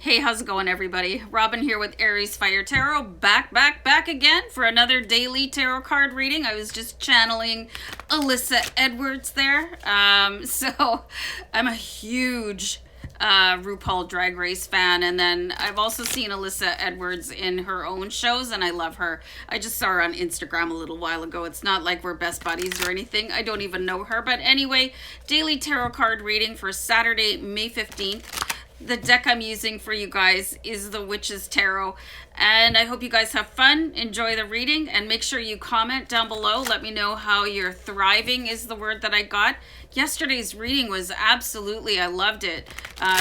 Hey, how's it going, everybody? Robin here with AriesFireTarot, back again for another daily tarot card reading. I was just channeling Alyssa Edwards there. So I'm a huge RuPaul Drag Race fan, and then I've also seen Alyssa Edwards in her own shows, and I love her. I just saw her on Instagram a little while ago. It's not like we're best buddies or anything. I don't even know her, but anyway, daily tarot card reading for Saturday, May 15th. The deck I'm using for you guys is the Witch's Tarot, and I hope you guys have fun, enjoy the reading, and make sure you comment down below. Let me know how you're thriving is the word that I got. Yesterday's reading was absolutely, I loved it,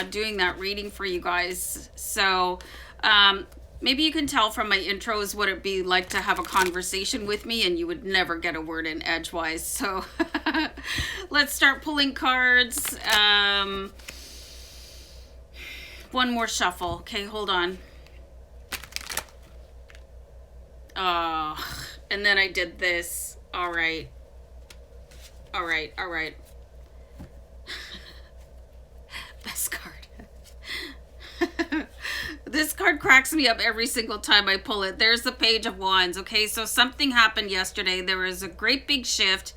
doing that reading for you guys. So maybe you can tell from my intros what it'd be like to have a conversation with me, and you would never get a word in edgewise. So let's start pulling cards. One more shuffle. Okay, hold on. Oh, and then I did this. All right. Best card. This card cracks me up every single time I pull it. There's the Page of Wands. Okay, so something happened yesterday. There was a great big shift.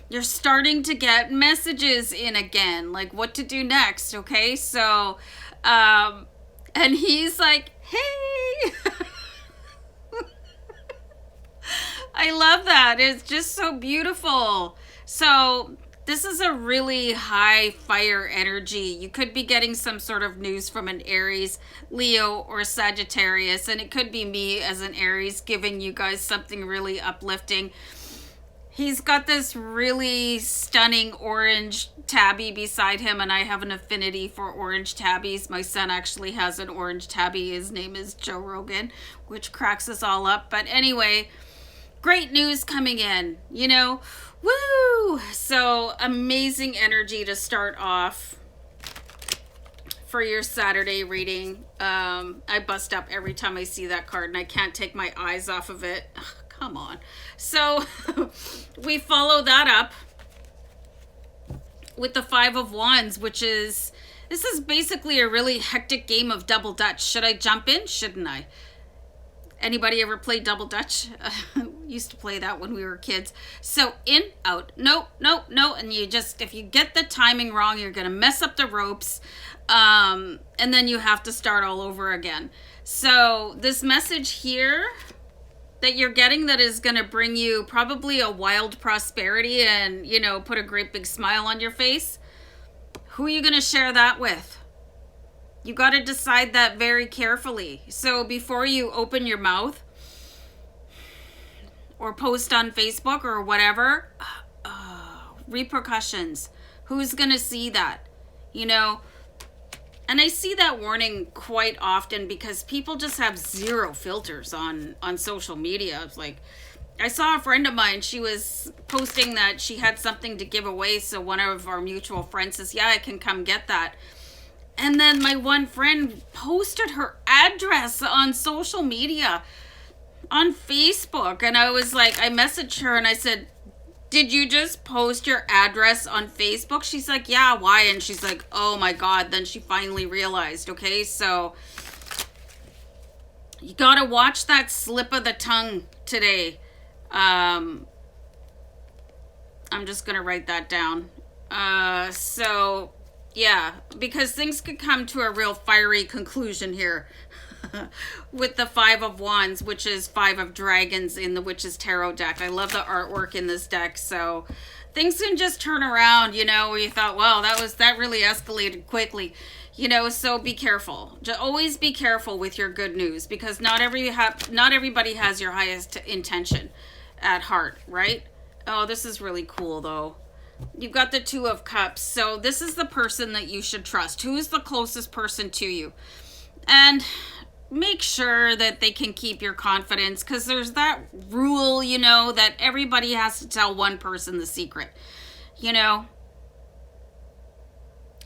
You're starting to get messages in again, like what to do next. Okay, so and he's like, hey. I love that. It's just so beautiful. So this is a really high fire energy. You could be getting some sort of news from an Aries, Leo, or Sagittarius, and it could be me as an Aries giving you guys something really uplifting. He's got this really stunning orange tabby beside him, and I have an affinity for orange tabbies. My son actually has an orange tabby. His name is Joe Rogan, which cracks us all up. But anyway, great news coming in, you know, woo! So amazing energy to start off for your Saturday reading. I bust up every time I see that card, and I can't take my eyes off of it. Ugh, come on. So we follow that up with the Five of Wands, which is, this is basically a really hectic game of double dutch. Should I jump in? Shouldn't I? Anybody ever play double dutch? We used to play that when we were kids. So in, out, no, and you just, if you get the timing wrong, you're gonna mess up the ropes, and then you have to start all over again. So this message here that you're getting that is going to bring you probably a wild prosperity and, you know, put a great big smile on your face. Who are you going to share that with? You got to decide that very carefully. So before you open your mouth or post on Facebook or whatever, repercussions. Who's going to see that? You know, and I see that warning quite often because people just have zero filters on social media. It's like, I saw a friend of mine, she was posting that she had something to give away. So one of our mutual friends says, yeah, I can come get that. And then my one friend posted her address on social media, on Facebook. And I was like, I messaged her and I said, did you just post your address on Facebook? She's like, yeah, why? And she's like, oh my God. Then she finally realized, okay, so you got to watch that slip of the tongue today. I'm just going to write that down. So yeah, because things could come to a real fiery conclusion here. With the Five of Wands, which is Five of Dragons in the Witch's Tarot deck. I love the artwork in this deck. So things can just turn around, you know, where you thought, wow, that really escalated quickly. You know, so be careful. Just always be careful with your good news, because not everybody has your highest intention at heart, right? Oh, this is really cool though. You've got the Two of Cups. So this is the person that you should trust. Who is the closest person to you? And make sure that they can keep your confidence, because there's that rule, you know, that everybody has to tell one person the secret, you know.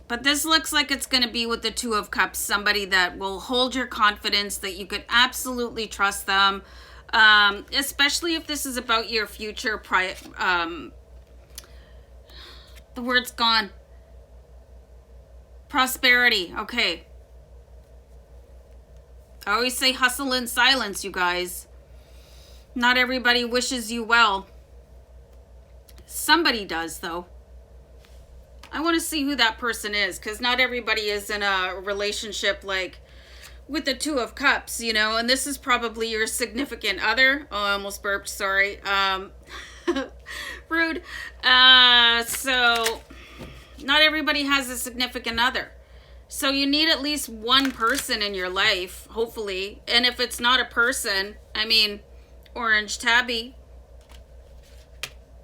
But this looks like it's going to be with the Two of Cups, somebody that will hold your confidence, that you could absolutely trust them, especially if this is about your future. The word's gone. Prosperity. Okay. I always say hustle in silence, you guys. Not everybody wishes you well. Somebody does, though. I want to see who that person is, because not everybody is in a relationship like with the Two of Cups, you know, and this is probably your significant other. Oh, I almost burped, sorry. Rude. So not everybody has a significant other. So you need at least one person in your life, hopefully. And if it's not a person, I mean, Orange Tabby.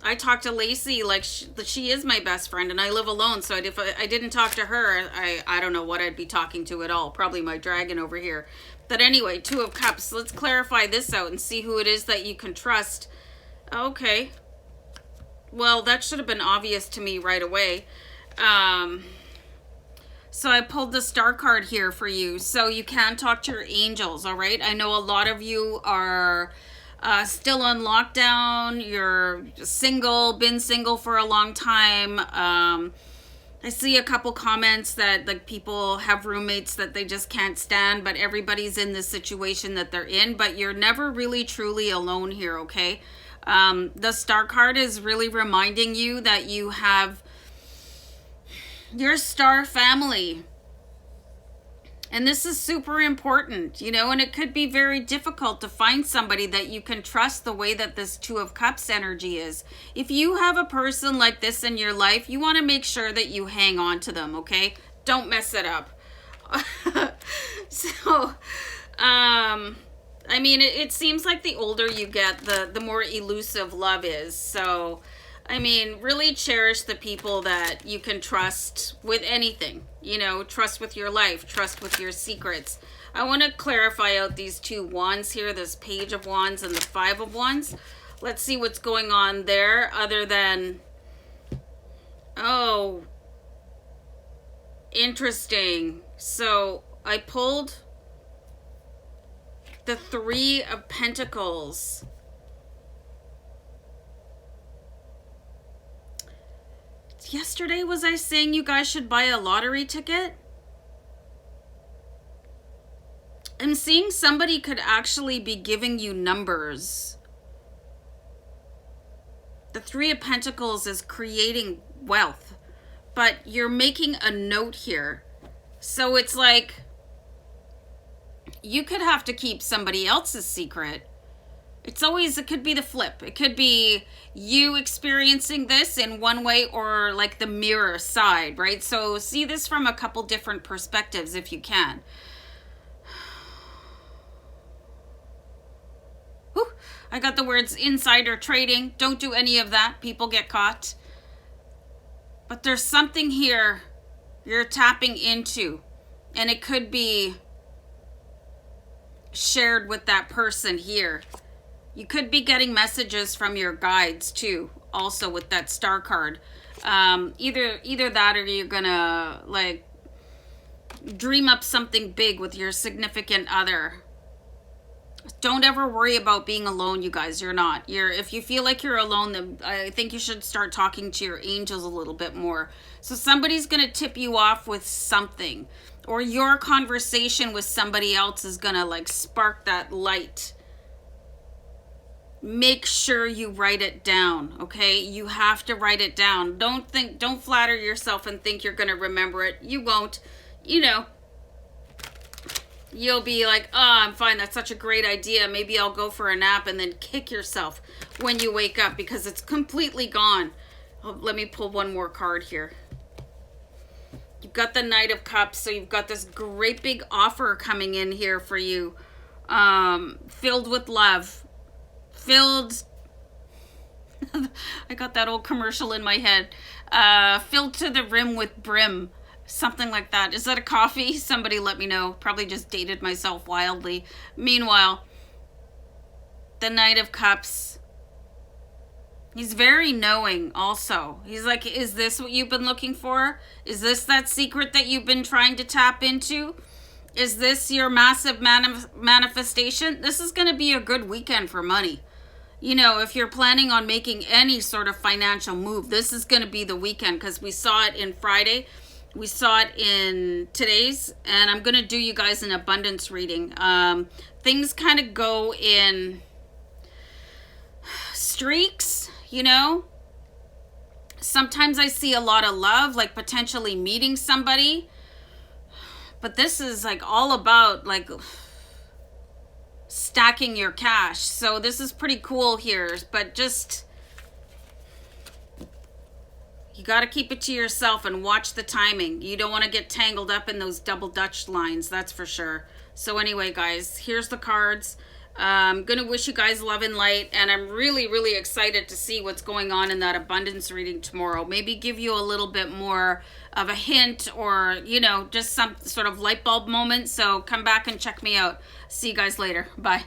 I talk to Lacey like she is my best friend, and I live alone. So if I didn't talk to her, I don't know what I'd be talking to at all. Probably my dragon over here. But anyway, Two of Cups. Let's clarify this out and see who it is that you can trust. Okay. Well, that should have been obvious to me right away. So I pulled the Star card here for you. So you can talk to your angels, all right? I know a lot of you are still on lockdown. You're single, been single for a long time. I see a couple comments that like people have roommates that they just can't stand, but everybody's in the situation that they're in. But you're never really truly alone here, okay? The Star card is really reminding you that you have your star family. And this is super important, you know, and it could be very difficult to find somebody that you can trust the way that this Two of Cups energy is. If you have a person like this in your life, you want to make sure that you hang on to them, okay? Don't mess it up. So, I mean, it seems like the older you get, the more elusive love is. So, I mean, really cherish the people that you can trust with anything. You know, trust with your life, trust with your secrets. I want to clarify out these two wands here, this Page of Wands and the Five of Wands. Let's see what's going on there other than, oh, interesting. So I pulled the Three of Pentacles. Yesterday, was I saying you guys should buy a lottery ticket? I'm seeing somebody could actually be giving you numbers. The Three of Pentacles is creating wealth, but you're making a note here. So it's like you could have to keep somebody else's secret. It's always, it could be the flip. It could be you experiencing this in one way or like the mirror side, right? So see this from a couple different perspectives if you can. Whew, I got the words insider trading. Don't do any of that. People get caught. But there's something here you're tapping into, and it could be shared with that person here. You could be getting messages from your guides too, also with that Star card. Either that, or you're gonna like dream up something big with your significant other. Don't ever worry about being alone, you guys. You're not. If you feel like you're alone, then I think you should start talking to your angels a little bit more. So somebody's gonna tip you off with something, or your conversation with somebody else is gonna like spark that light. Make sure you write it down, okay? You have to write it down. Don't flatter yourself and think you're going to remember it. You won't. You know, you'll be like, oh, I'm fine. That's such a great idea. Maybe I'll go for a nap, and then kick yourself when you wake up because it's completely gone. Oh, let me pull one more card here. You've got the Knight of Cups, so you've got this great big offer coming in here for you, filled with love. Filled, I got that old commercial in my head, filled to the rim with brim, something like that. Is that a coffee? Somebody let me know. Probably just dated myself wildly. Meanwhile, the Knight of Cups, he's very knowing also. He's like, is this what you've been looking for? Is this that secret that you've been trying to tap into? Is this your massive manifestation? This is going to be a good weekend for money. You know, if you're planning on making any sort of financial move, this is going to be the weekend, because we saw it in Friday. We saw it in today's, and I'm going to do you guys an abundance reading. Things kind of go in streaks, you know. Sometimes I see a lot of love, like potentially meeting somebody. But this is like all about like stacking your cash. So this is pretty cool here, but just you got to keep it to yourself and watch the timing. You don't want to get tangled up in those double Dutch lines, that's for sure. So anyway, guys, here's the cards. I'm going to wish you guys love and light, and I'm really, really excited to see what's going on in that abundance reading tomorrow. Maybe give you a little bit more of a hint, or, you know, just some sort of light bulb moment. So come back and check me out. See you guys later. Bye.